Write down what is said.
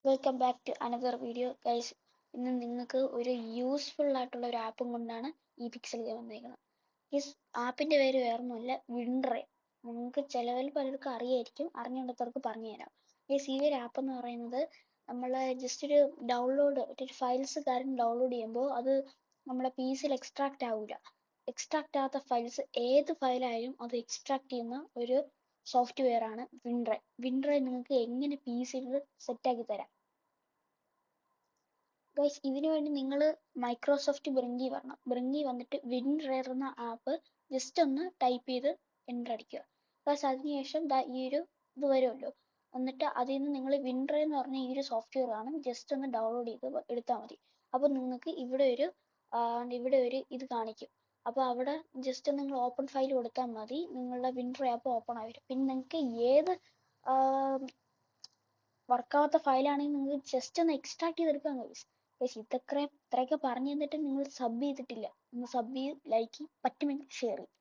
Welcome back to another video guys. ഇന്ന് നിങ്ങൾക്ക് ഒരു യൂസ്ഫുൾ ആയിട്ടുള്ള ഒരു ആപ്പും കൊണ്ടാണ് ഈ പിക്സലിൽ വന്നേക്കുന്നത്. ഈ ആപ്പിന്റെ പേര് വേറൊന്നുമല്ല, വിൻഡ്രേ. നിങ്ങൾക്ക് ചിലവിൽ പലർക്കും അറിയായിരിക്കും, അറിഞ്ഞുകൊണ്ടവർക്ക് പറഞ്ഞു തരാം. ഈ ഒരു ആപ്പ് എന്ന് പറയുന്നത് നമ്മൾ ജസ്റ്റ് ഒരു ഡൗൺലോഡ്, ഒരു ഫയൽസ് കാര്യം ഡൗൺലോഡ് ചെയ്യുമ്പോൾ അത് നമ്മുടെ പി സിയിൽ എക്സ്ട്രാക്റ്റ് ആവില്ല. എക്സ്ട്രാക്റ്റ് ആകാത്ത ഫയൽസ് ഏത് ഫയലായാലും അത് എക്സ്ട്രാക്ട് ചെയ്യുന്ന ഒരു സോഫ്റ്റ്വെയർ ആണ് വിൻഡ്രേ. വിൻഡ്രേ നിങ്ങൾക്ക് എങ്ങനെ പി സിയിൽ സെറ്റാക്കി തരാം. ഗൈസ്, ഇതിനു വേണ്ടി നിങ്ങൾ മൈക്രോസോഫ്റ്റ് ബ്രിങ്കി വരണം. ബ്രിങ്കി വന്നിട്ട് വിൻഡ്രേർ എന്ന ആപ്പ് ജസ്റ്റ് ഒന്ന് ടൈപ്പ് ചെയ്ത് എൻ്റർ അടിക്കുക. ഗൈസ്, അതിനുശേഷം ഈ ഒരു ഇത് വരുമല്ലോ, എന്നിട്ട് അതിൽ നിന്ന് നിങ്ങൾ വിൻഡ്രേ എന്ന് പറഞ്ഞ ഈ ഒരു സോഫ്റ്റ്വെയർ ആണ് ജസ്റ്റ് ഒന്ന് ഡൗൺലോഡ് ചെയ്ത് എടുത്താൽ മതി. അപ്പോൾ നിങ്ങൾക്ക് ഇവിടെ ഒരു ഇത് കാണിക്കും. അപ്പോൾ അവിടെ ജസ്റ്റ് നിങ്ങൾ ഓപ്പൺ ഫയൽ കൊടുത്താൽ മതി, നിങ്ങളുടെ വിൻഡ്രേ ആപ്പ് ഓപ്പൺ ആയി വരും. പിന്നെ നിങ്ങൾക്ക് ഏത് വർക്കാവാത്ത ഫയലാണെങ്കിൽ നിങ്ങൾക്ക് ജസ്റ്റ് ഒന്ന് എക്സ്ട്രാക്ട് ചെയ്തെടുക്കാം ഗൈസ്. ഗൈസ്, ഇത്രയൊക്കെ പറഞ്ഞു തന്നിട്ട് നിങ്ങൾ സബ് ചെയ്തിട്ടില്ല. ഒന്ന് സബ് ചെയ്ത് ലൈക്ക് ചെയ്യും, പറ്റുമെങ്കിൽ ഷെയർ ചെയ്യും.